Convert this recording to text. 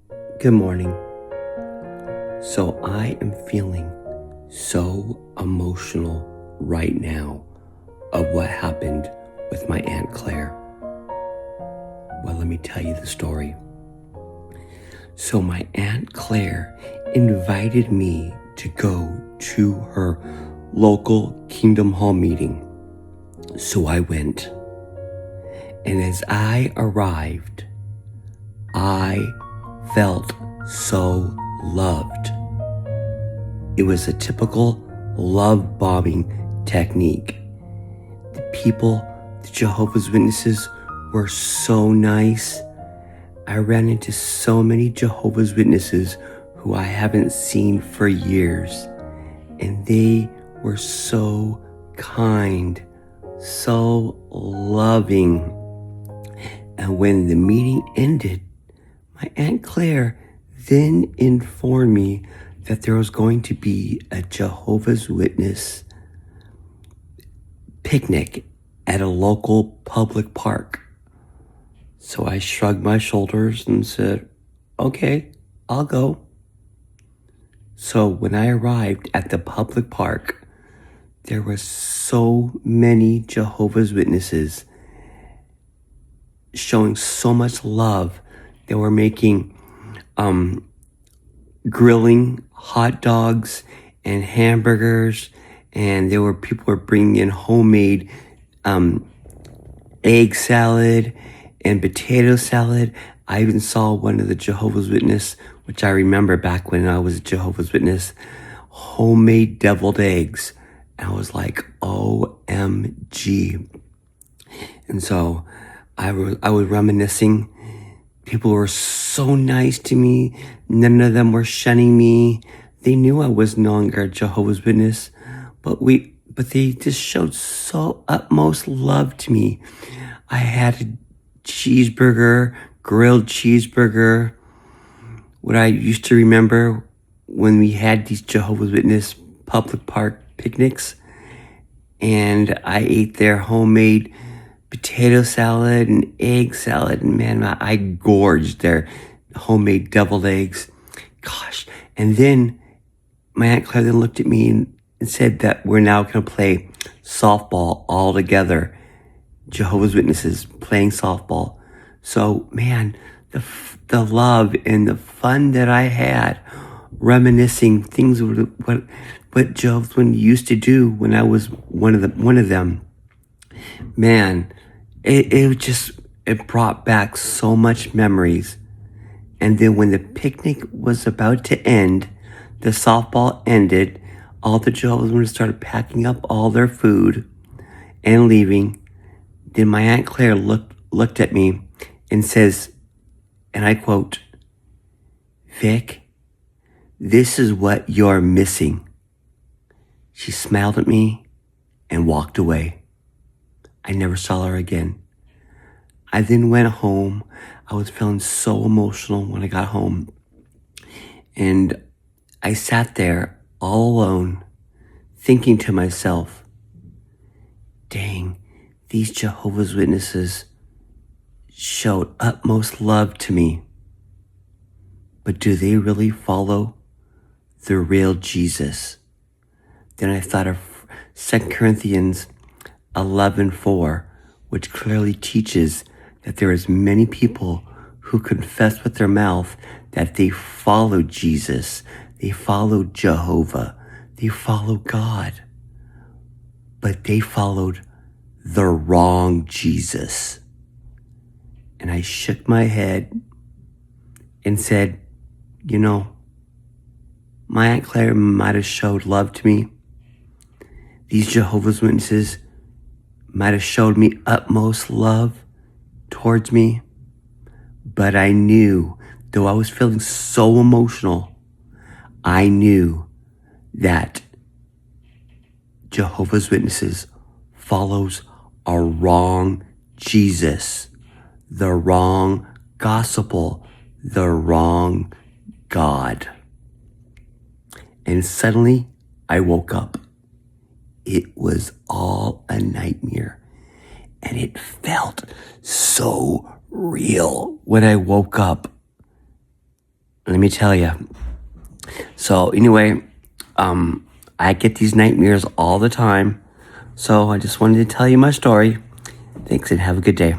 Good morning. So I am feeling so emotional right now of what happened with my Aunt Claire. Well, let me tell you the story. So my Aunt Claire invited me to go to her local Kingdom Hall meeting. So I went. And as I arrived, I felt so loved. It was a typical love bombing technique. The people, the Jehovah's Witnesses, were so nice. I ran into so many Jehovah's Witnesses who I haven't seen for years, and they were so kind, so loving. And when the meeting ended, my Aunt Claire then informed me that there was going to be a Jehovah's Witness picnic at a local public park. So I shrugged my shoulders and said, okay, I'll go. So when I arrived at the public park, there were so many Jehovah's Witnesses showing so much love. They were making grilling hot dogs and hamburgers, and people were bringing in homemade egg salad and potato salad. I even saw one of the Jehovah's Witness, which I remember back when I was a Jehovah's Witness, homemade deviled eggs. And I was like, OMG. And so I was reminiscing. People were so nice to me. None of them were shunning me. They knew I was no longer a Jehovah's Witness, but they just showed so utmost love to me. I had a grilled cheeseburger. What I used to remember when we had these Jehovah's Witness public park picnics, and I ate their homemade potato salad and egg salad, and man, I gorged their homemade deviled eggs. Gosh. And then my Aunt Claire then looked at me and said that we're now going to play softball all together. Jehovah's Witnesses playing softball. So man, the love and the fun that I had reminiscing things what Jehovah's Witnesses used to do when I was one of them. Man, it brought back so much memories. And then when the picnic was about to end, the softball ended, all the Jehovah's Witnesses started packing up all their food and leaving. Then my Aunt Claire looked at me and says, and I quote, "Vic, this is what you're missing." She smiled at me and walked away. I never saw her again. I then went home. I was feeling so emotional when I got home. And I sat there all alone, thinking to myself, dang, these Jehovah's Witnesses showed utmost love to me. But do they really follow the real Jesus? Then I thought of 2 Corinthians 11:4, which clearly teaches that there is many people who confess with their mouth that they follow Jesus, they follow Jehovah, they follow God, but they followed the wrong Jesus. And I shook my head and said, my Aunt Claire might have showed love to me. These Jehovah's Witnesses might have showed me utmost love towards me, but I knew, though I was feeling so emotional, I knew that Jehovah's Witnesses follows a wrong Jesus, the wrong gospel, the wrong God. And suddenly I woke up. It was all a nightmare, and it felt so real when I woke up. let me tell you. So anyway, I get these nightmares all the time. So I just wanted to tell you my story. Thanks and have a good day.